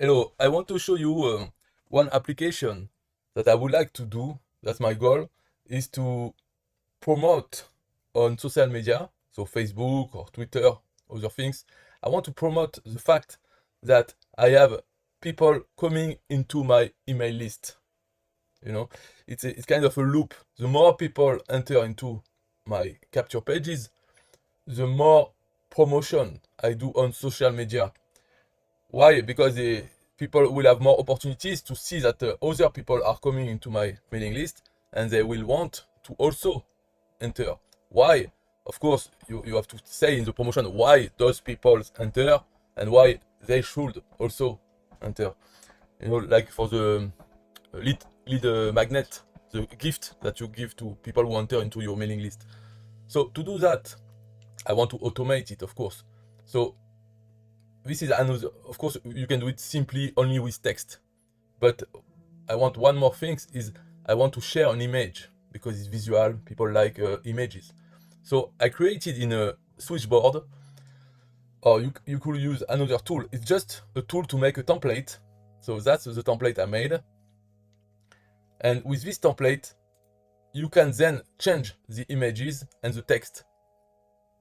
Hello, I want to show you one application that I would like to do. That's my goal, is to promote on social media, so Facebook or Twitter, other things. I want to promote the fact that I have people coming into my email list. You know, it's kind of a loop. The more people enter into my capture pages, the more promotion I do on social media. Why? Because the people will have more opportunities to see that other people are coming into my mailing list and they will want to also enter. Why? Of course, you have to say in the promotion why those people enter and why they should also enter. You know, like for the lead magnet, the gift that you give to people who enter into your mailing list. So to do that, I want to automate it, of course. So this is another, of course, you can do it simply only with text. But I want one more thing is I want to share an image because it's visual. People like images. So I created in a switchboard, or you could use another tool. It's just a tool to make a template. So that's the template I made. And with this template, you can then change the images and the text.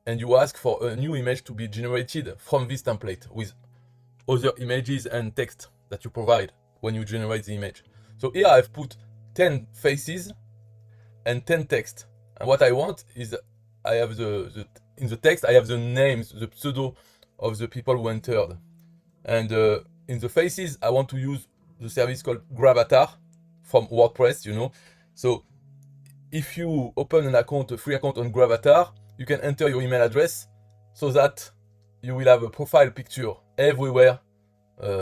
And you ask for a new image to be generated from this template with other images and text that you provide when you generate the image. So here I've put 10 faces and 10 text. And what I want is I have in the text, I have the names, the pseudo of the people who entered. And in the faces, I want to use the service called Gravatar from WordPress, you know. So if you open an account, a free account on Gravatar, you can enter your email address so that you will have a profile picture everywhere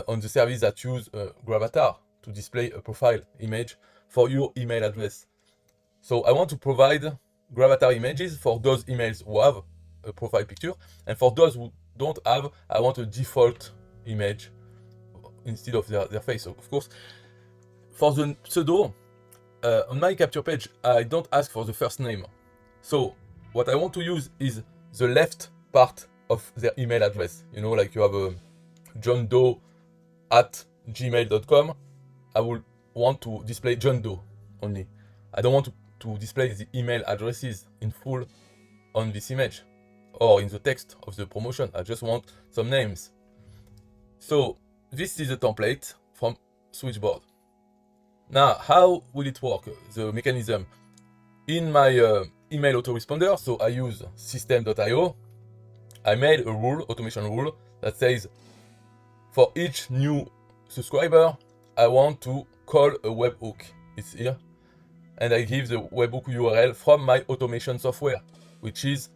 on the service that use Gravatar to display a profile image for your email address. So I want to provide Gravatar images for those emails who have a profile picture, and for those who don't have, I want a default image instead of their face. So of course, for the pseudo, on my capture page, I don't ask for the first name. So what I want to use is the left part of their email address. You know, like you have a John Doe at gmail.com. I will want to display John Doe only. I don't want to display the email addresses in full on this image or in the text of the promotion. I just want some names. So this is a template from Switchboard. Now, how will it work? The mechanism in my email autoresponder. So I use SystemeIO. I made a rule, automation rule, that says for each new subscriber, I want to call a webhook. It's here. And I give the webhook URL from my automation software, which is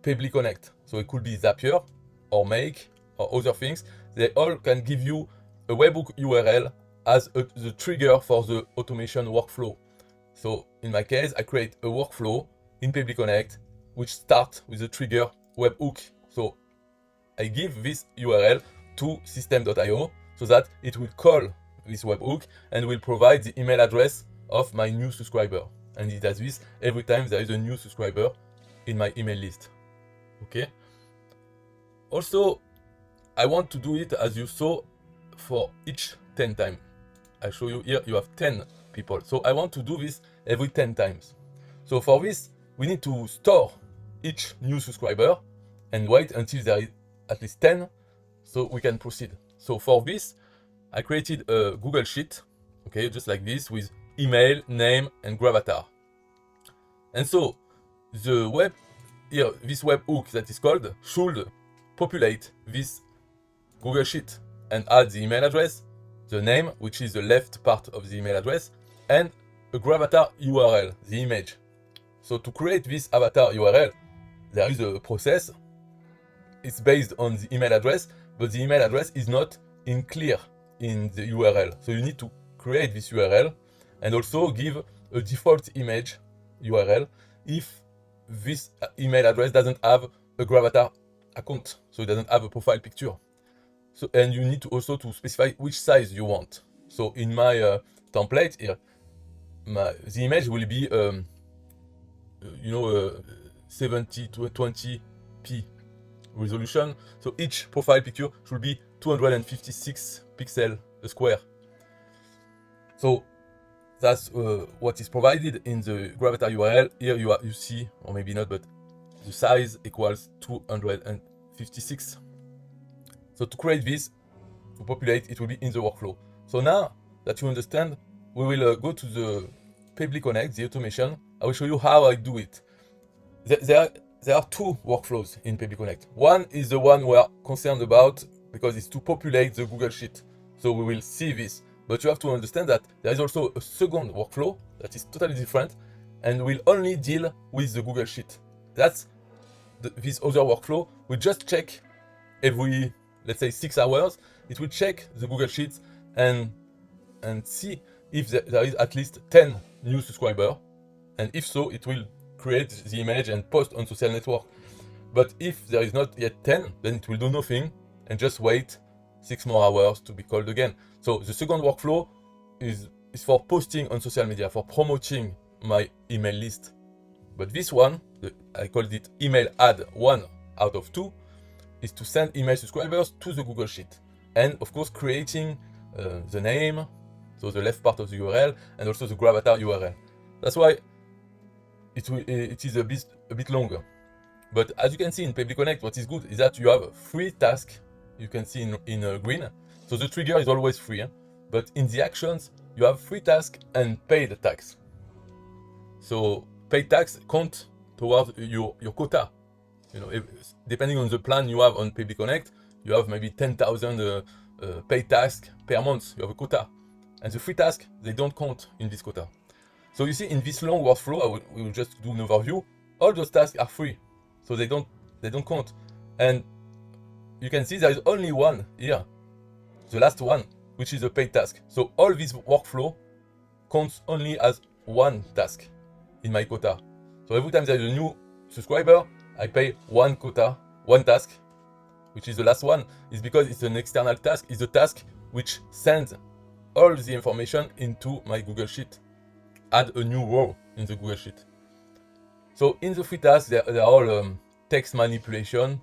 Pebble Connect. So it could be Zapier or Make or other things. They all can give you a webhook URL as the trigger for the automation workflow. So in my case, I create a workflow in Pebble Connect, which starts with the trigger webhook. So I give this URL to SystemeIO so that it will call this webhook and will provide the email address of my new subscriber. And it does this every time there is a new subscriber in my email list. Okay. Also, I want to do it as you saw for each 10 times. I show you here, you have 10 people. So I want to do this every 10 times. So for this, we need to store each new subscriber and wait until there is at least 10 so we can proceed. So for this, I created a Google Sheet, okay, just like this with email, name, and Gravatar. And so the web here, this webhook that is called should populate this Google Sheet and add the email address, the name, which is the left part of the email address, and a Gravatar URL, the image. So to create this avatar URL, there is a process. It's based on the email address, but the email address is not in clear in the URL. So you need to create this URL and also give a default image URL if this email address doesn't have a Gravatar account, so it doesn't have a profile picture. So, and you need to also to specify which size you want. So in my template here, the image will be 70 to 20p resolution. So each profile picture should be 256 pixels a square. So that's what is provided in the gravatar URL. Here you see, or maybe not, but the size equals 256. So to create this, to populate, it will be in the workflow. So now that you understand, we will go to the Payly Connect, the automation. I will show you how I do it. There are two workflows in Payly Connect. One is the one we are concerned about because it's to populate the Google Sheet. So we will see this. But you have to understand that there is also a second workflow that is totally different and will only deal with the Google Sheet. That's this other workflow. We just check every, let's say, 6 hours. It will check the Google Sheets and see if there is at least 10 new subscribers. And if so, it will create the image and post on social network. But if there is not yet 10, then it will do nothing and just wait 6 more hours to be called again. So the second workflow is for posting on social media, for promoting my email list. But this one, I called it email ad 1 out of 2, is to send email subscribers to the Google Sheet. And of course, creating the name, so the left part of the URL, and also the gravatar URL. That's why it is a bit longer. But as you can see in Payly Connect, what is good is that you have 3 tasks. You can see in green. So the trigger is always free. But in the actions, you have 3 tasks and paid tasks. So paid tasks count towards your quota. You know, depending on the plan you have on Payly Connect, you have maybe 10,000 paid tasks per month. You have a quota. And the free tasks, they don't count in this quota. So you see, in this long workflow, we will just do an overview. All those tasks are free, so they don't count. And you can see there is only one here, the last one, which is a paid task. So all this workflow counts only as one task in my quota. So every time there is a new subscriber, I pay one quota, one task, which is the last one. Is because it's an external task. It's a task which sends all the information into my Google Sheet. Add a new row in the Google Sheet. So in the free tasks, they're all text manipulation.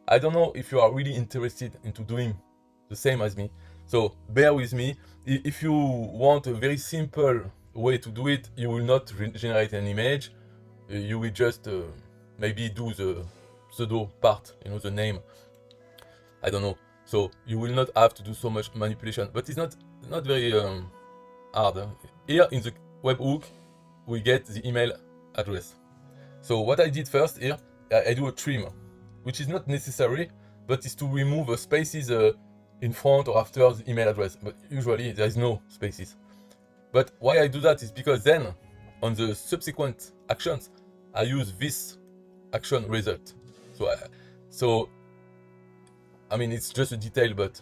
I don't know if you are really interested into doing the same as me. So bear with me. If you want a very simple way to do it, you will not generate an image. You will just maybe do the pseudo part, you know, the name. I don't know. So you will not have to do so much manipulation, but it's not very hard. Here in the webhook, we get the email address. So what I did first here, I do a trim, which is not necessary, but is to remove spaces in front or after the email address. But usually there is no spaces. But why I do that is because then on the subsequent actions, I use this action result. So I mean, it's just a detail, but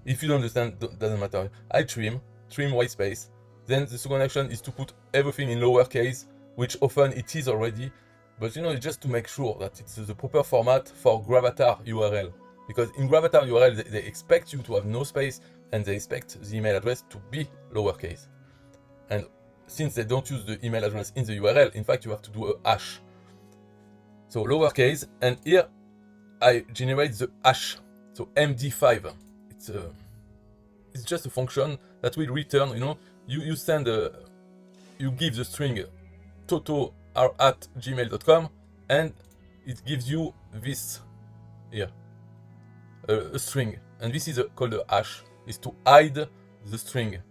if you don't understand, doesn't matter. I trim white space. Then the second action is to put everything in lowercase, which often it is already, but you know, just to make sure that it's the proper format for gravatar URL. Because in gravatar URL, they expect you to have no space, and they expect the email address to be lowercase. And since they don't use the email address in the URL, in fact, you have to do a hash. So lowercase, and here I generate the hash, so MD5. It's just a function that will return, you know, you send you give the string toto@gmail.com, and it gives you this here, a string, and this is called a hash. Is to hide the string.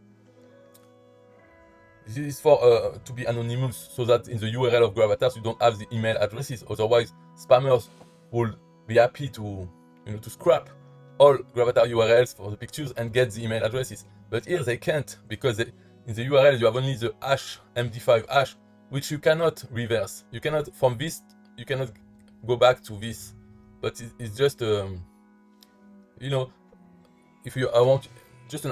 This is for to be anonymous, so that in the URL of Gravatars you don't have the email addresses. Otherwise, spammers will be happy to scrap all Gravatar URLs for the pictures and get the email addresses. But here they can't, because in the URL you have only the hash, MD5 hash, which you cannot reverse. You cannot, from this, you cannot go back to this. But it's just, you know, I want just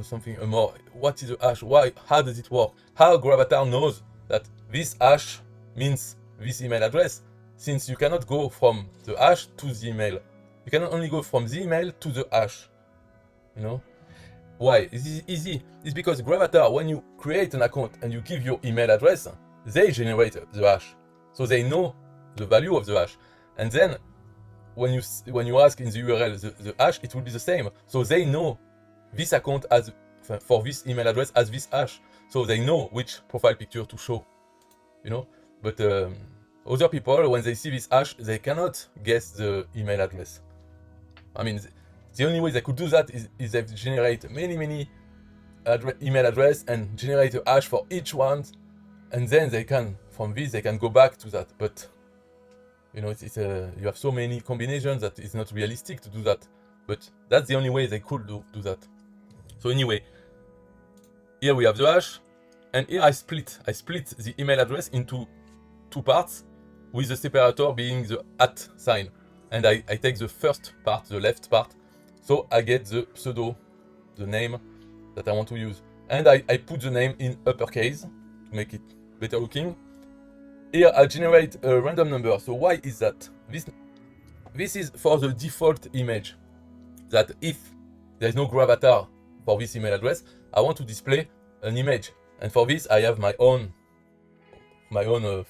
something more. What is the hash? Why? How does it work? How Gravatar knows that this hash means this email address? Since you cannot go from the hash to the email. You can only go from the email to the hash. You know? Why? It's easy. It's because Gravatar, when you create an account and you give your email address, they generate the hash. So they know the value of the hash. And then when you ask in the URL the hash, it will be the same. So they know this account as for this email address as this hash. So they know which profile picture to show, you know. But other people, when they see this hash, they cannot guess the email address. I mean, the only way they could do that is they generate many email address and generate a hash for each one, and then they can, from this, they can go back to that. But you know, you have so many combinations that it's not realistic to do that. But that's the only way they could do that. So anyway, here we have the hash, and here I split the email address into two parts, with the separator being the at sign. And I take the first part, the left part, so I get the pseudo, the name that I want to use. And I put the name in uppercase to make it better looking. Here I generate a random number. So why is that? This is for the default image, that if there is no gravatar for this email address, I want to display an image. And for this, I have my own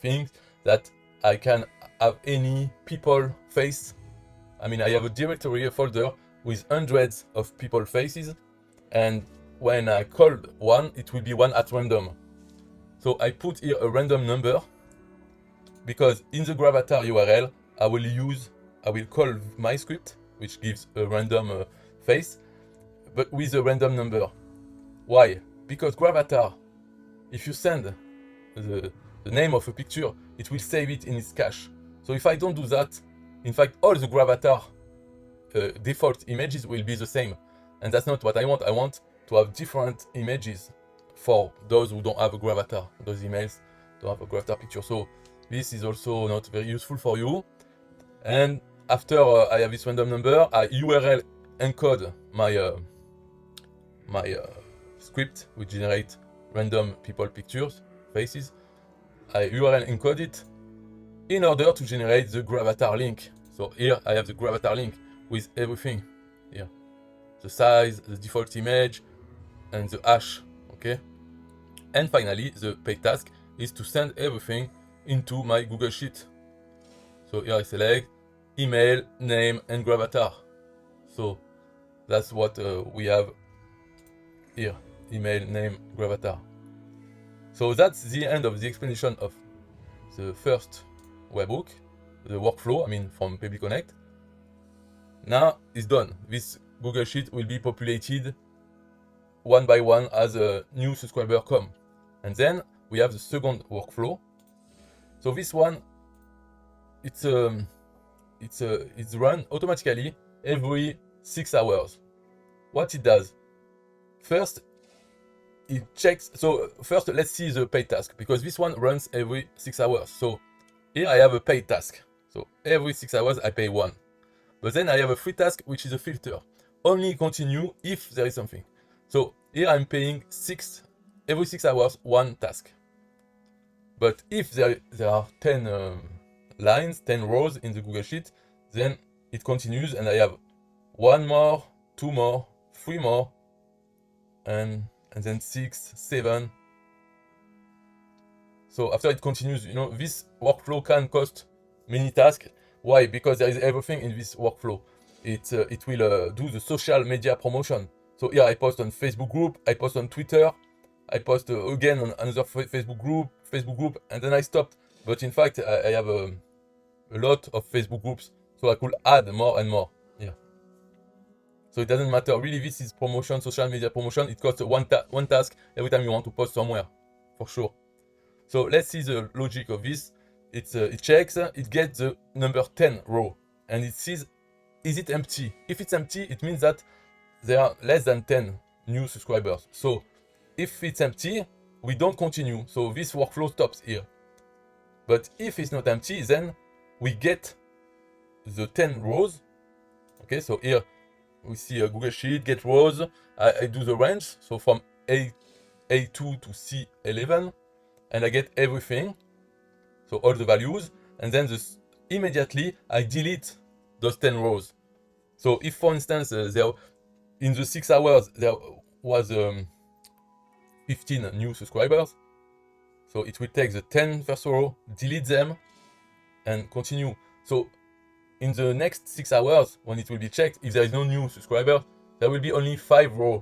things that I can have any people face. I mean, I have a directory, a folder with hundreds of people faces. And when I call one, it will be one at random. So I put here a random number, because in the gravatar URL, I will call my script, which gives a random face, but with a random number. Why? Because gravatar, if you send the name of a picture, it will save it in its cache. So if I don't do that, in fact, all the gravatar default images will be the same. And that's not what I want. I want to have different images for those who don't have a gravatar. Those emails don't have a gravatar picture. So this is also not very useful for you. And after I have this random number, I URL encode my script, which generate random people pictures, faces. I URL encode it in order to generate the gravatar link. So here I have the gravatar link with everything here. The size, the default image, and the hash, okay? And finally, the paid task is to send everything into my Google Sheet. So here I select email, name, and gravatar. So that's what we have here, email, name, gravatar. So that's the end of the explanation of the first webhook, the workflow, I mean, from Public Connect. Now it's done. This Google Sheet will be populated one by one as a new subscriber come. And then we have the second workflow. So this one, it's run automatically every 6 hours. What it does? First, it checks. So first, let's see the paid task, because this one runs every 6 hours. So here I have a paid task. So every 6 hours I pay one. But then I have a free task, which is a filter. Only continue if there is something. So here I'm paying every 6 hours, one task. But if there are 10 lines, 10 rows in the Google Sheet, then it continues, and I have one more, two more, three more, and then 6, 7. So after it continues, you know, this workflow can cost many tasks. Why? Because there is everything in this workflow. It will do the social media promotion. So here I post on Facebook group, I post on Twitter, I post again on another Facebook group, and then I stopped. But in fact, I have a lot of Facebook groups, so I could add more and more. Yeah. So it doesn't matter. Really, this is promotion, social media promotion. It costs one task every time you want to post somewhere, for sure. So let's see the logic of this. It checks, it gets the number 10 row, and it sees, is it empty? If it's empty, it means that there are less than 10 new subscribers. So if it's empty, we don't continue. So this workflow stops here. But if it's not empty, then we get the 10 rows. Okay, so here we see a Google Sheet, get rows. I do the range, so from A2 to C11, and I get everything. So all the values, and then immediately I delete those 10 rows. So if, for instance, in the 6 hours there was 15 new subscribers, so it will take the 10 first row, delete them, and continue. So in the next 6 hours, when it will be checked, if there is no new subscriber, there will be only 5 rows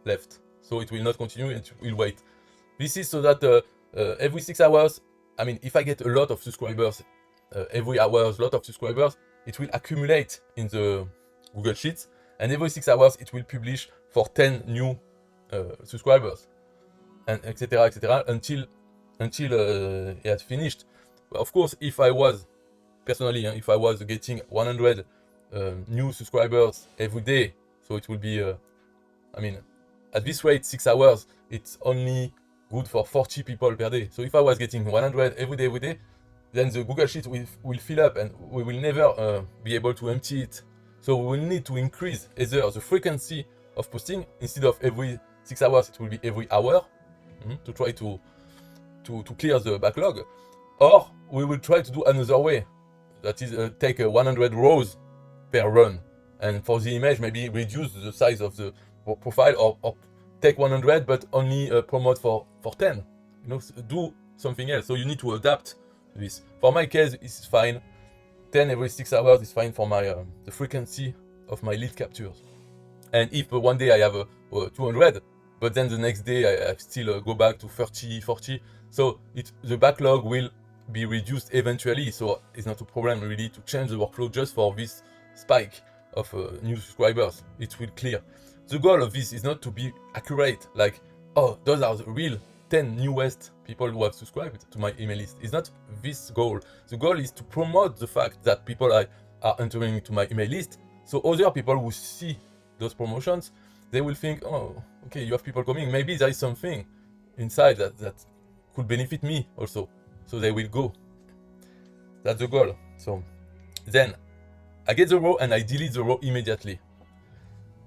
left. So it will not continue, and it will wait. This is so that every 6 hours, I mean, if I get a lot of subscribers, every hour, a lot of subscribers, it will accumulate in the Google Sheets, and every 6 hours, it will publish for 10 new subscribers, and etc. until it has finished. Of course, if I was personally, if I was getting 100 new subscribers every day, so it will be, I mean, at this rate, 6 hours, it's only good for 40 people per day. So if I was getting 100 every day, then the Google Sheet will fill up, and we will never be able to empty it. So we will need to increase either the frequency of posting. Instead of every 6 hours, it will be every hour, to try to clear the backlog. Or we will try to do another way. That is, take 100 rows per run. And for the image, maybe reduce the size of the profile, or take 100 but only promote for 10. Do something else. So you need to adapt this. For my case, it's fine. 10 every 6 hours is fine for my the frequency of my lead captures. And if one day I have 200, but then the next day I still go back to 30, 40, so the backlog will be reduced eventually. So it's not a problem really to change the workflow just for this spike of new subscribers. It will clear. The goal of this is not to be accurate, like, oh, those are the real 10 newest people who have subscribed to my email list. It's not this goal. The goal is to promote the fact that people are entering into my email list. So other people who see those promotions, they will think, oh, okay, you have people coming. Maybe there is something inside that could benefit me also. So they will go. That's the goal. So then I get the row and I delete the row immediately.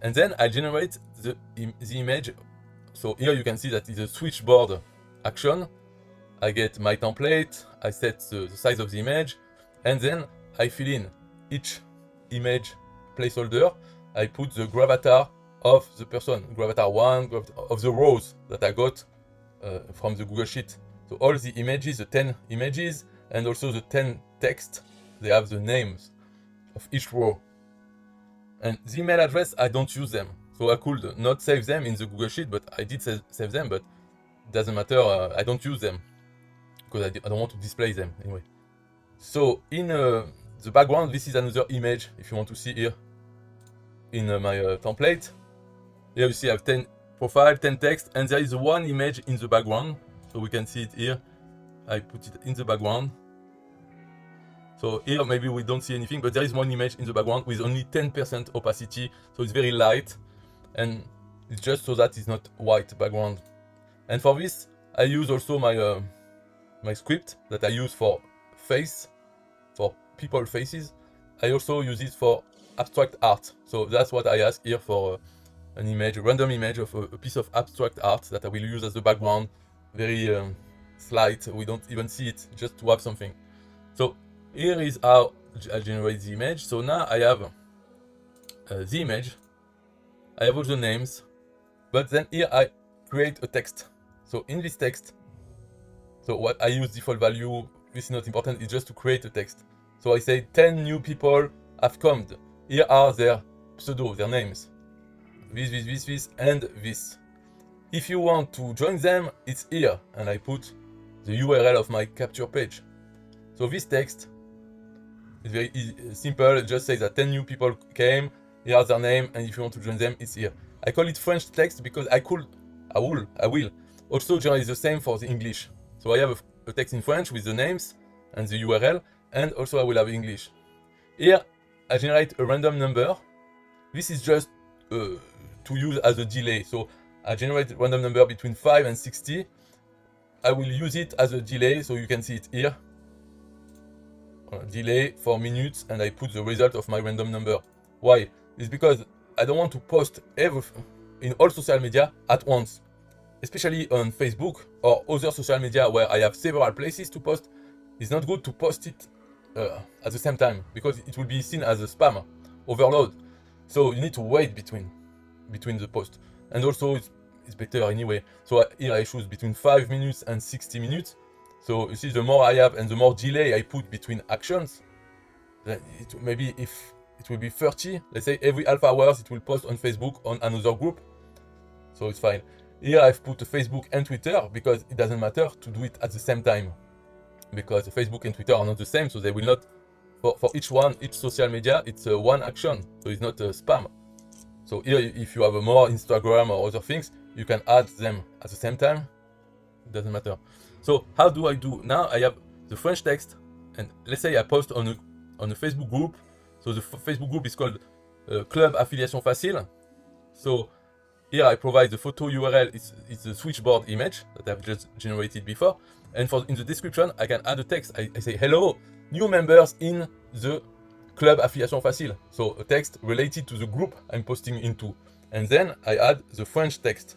And then I generate the image. So here you can see that it's a switchboard action. I get my template, I set the size of the image, and then I fill in each image placeholder. I put the gravatar of the person, gravatar 1, of the rows that I got from the Google Sheet. So all the images, the 10 images, and also the 10 text, they have the names of each row. And the email address, I don't use them. So I could not save them in the Google Sheet, but I did save them, but it doesn't matter, I don't use them because I don't want to display them anyway. So in the background, this is another image, if you want to see here in my template. Here you see I have 10 profile, 10 text, and there is one image in the background. So we can see it here. I put it in the background. So here maybe we don't see anything, but there is one image in the background with only 10% opacity. So it's very light, and it's just so that it's not white background. And for this, I use also my my script that I use for face, for people faces. I also use it for abstract art. So that's what I ask here for an image, a random image of a piece of abstract art that I will use as the background. Very slight, we don't even see it, just to have something. So here is how I generate the image. So now I have the image, I have all the names, but then here I create a text. So in this text, so what I use default value, this is not important, it's just to create a text. So I say 10 new people have come. Here are their pseudo, their names. This, and this. If you want to join them, it's here, and I put the URL of my capture page. So this text is very simple. It just says that 10 new people came, here are their name, and if you want to join them, it's here. I call it French text because I will also generate the same for the English. So I have a text in French with the names and the URL, and also I will have English. Here, I generate a random number. This is just to use as a delay. So I generate a random number between 5 and 60. I will use it as a delay, so you can see it here. Delay for minutes, and I put the result of my random number. Why? It's because I don't want to post everything in all social media at once, especially on Facebook or other social media where I have several places to post. It's not good to post it at the same time because it will be seen as a spam overload. So you need to wait between the posts, and also it's better anyway. So here I choose between 5 minutes and 60 minutes. So you see, the more I have and the more delay I put between actions, maybe if it will be 30, let's say every half hours it will post on Facebook on another group, so it's fine. Here I've put Facebook and Twitter because it doesn't matter to do it at the same time, because Facebook and Twitter are not the same, so they will not, for each social media, it's one action, so it's not spam. So here, if you have a more Instagram or other things, you can add them at the same time. It doesn't matter. So how do I do? Now I have the French text, and let's say I post on a Facebook group. So the Facebook group is called Club Affiliation Facile. So here I provide the photo URL. It's the switchboard image that I've just generated before. And in the description, I can add a text. I say, hello, new members in the Club Affiliation Facile. So a text related to the group I'm posting into. And then I add the French text.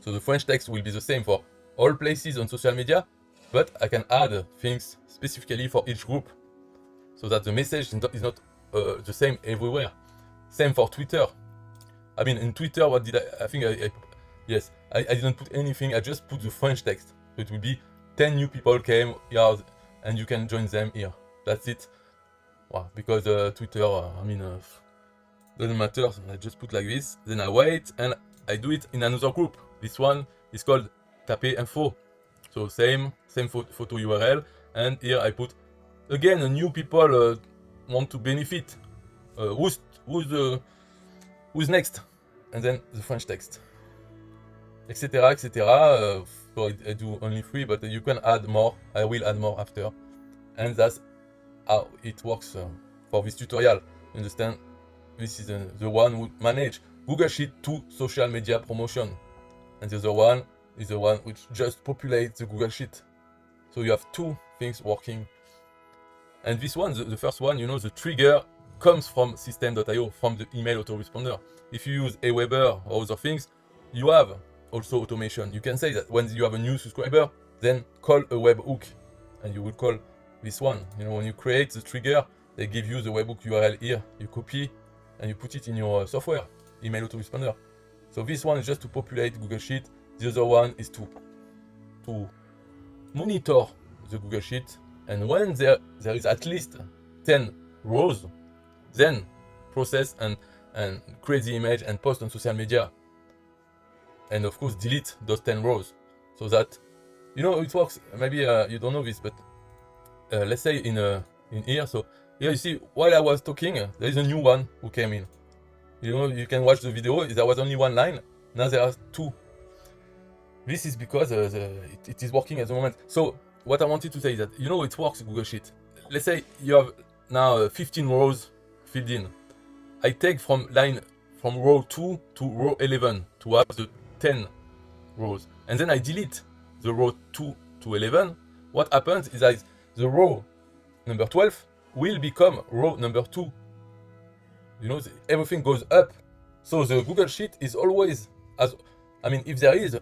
So the French text will be the same for all places on social media, but I can add things specifically for each group so that the message is not the same everywhere. Same for Twitter. I mean, in Twitter, what did I think yes, I didn't put anything. I just put the French text. So it will be 10 new people came here and you can join them here. That's it. Wow, because Twitter, doesn't matter. So I just put like this. Then I wait and I do it in another group. This one is called Taper Info. So same photo URL. And here I put again new people want to benefit. Who's next? And then the French text, etc., etc. So I do only 3, but you can add more. I will add more after. And that's how it works for this tutorial. Understand? This is the one who manage Google Sheet to social media promotion, and the other one is the one which just populates the Google Sheet. So you have 2 things working. And this one, the first one, the trigger comes from SystemeIO, from the email autoresponder. If you use Aweber or other things, you have also automation. You can say that when you have a new subscriber, then call a webhook, and you will call this one. When you create the trigger, they give you the webhook URL here. You copy and you put it in your software, email autoresponder. So this one is just to populate Google Sheet. The other one is to monitor the Google Sheet. And when there is at least 10 rows, then process and create the image and post on social media. And of course, delete those 10 rows. So that, it works. Maybe you don't know this, but let's say in here. So here you see, while I was talking, there is a new one who came in. You can watch the video. There was only 1 line. Now there are 2. This is because it is working at the moment. So what I wanted to say is that, it works, Google Sheet. Let's say you have now 15 rows filled in. I take from row 2 to row 11 to have the 10 rows. And then I delete the row 2 to 11. What happens is that the row number 12 will become row number 2. Everything goes up. So the Google Sheet is always, if there is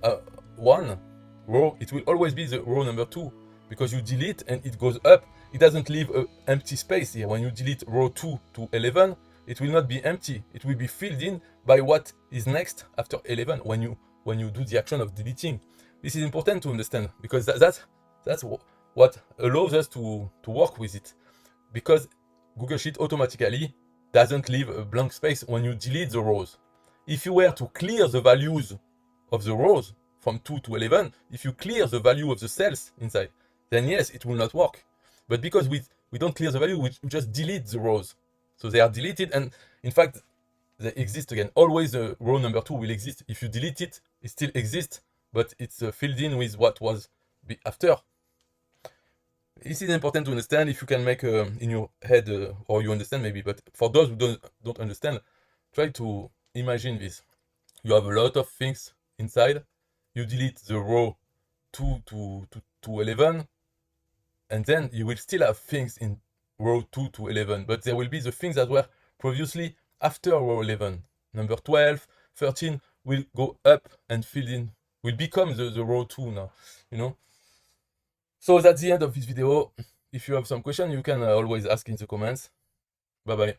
one row, it will always be the row number 2. Because you delete and it goes up. It doesn't leave an empty space here. When you delete row 2 to 11, it will not be empty. It will be filled in by what is next after 11 when you do the action of deleting. This is important to understand, because that's what allows us to work with it. Because Google Sheet automatically doesn't leave a blank space when you delete the rows. If you were to clear the values of the rows from 2 to 11, if you clear the value of the cells inside, then yes, it will not work. But because we don't clear the value, we just delete the rows. So they are deleted, and in fact, they exist again. Always the row number 2 will exist. If you delete it, it still exists, but it's filled in with what was after. This is important to understand. If you can make in your head, or you understand maybe, but for those who don't understand, try to imagine this. You have a lot of things inside. You delete the row 2 to 11, and then you will still have things in row 2 to 11, but there will be the things that were previously after row 11. Number 12, 13 will go up and fill in, will become the row 2 now, So that's the end of this video. If you have some question, you can always ask in the comments. Bye bye.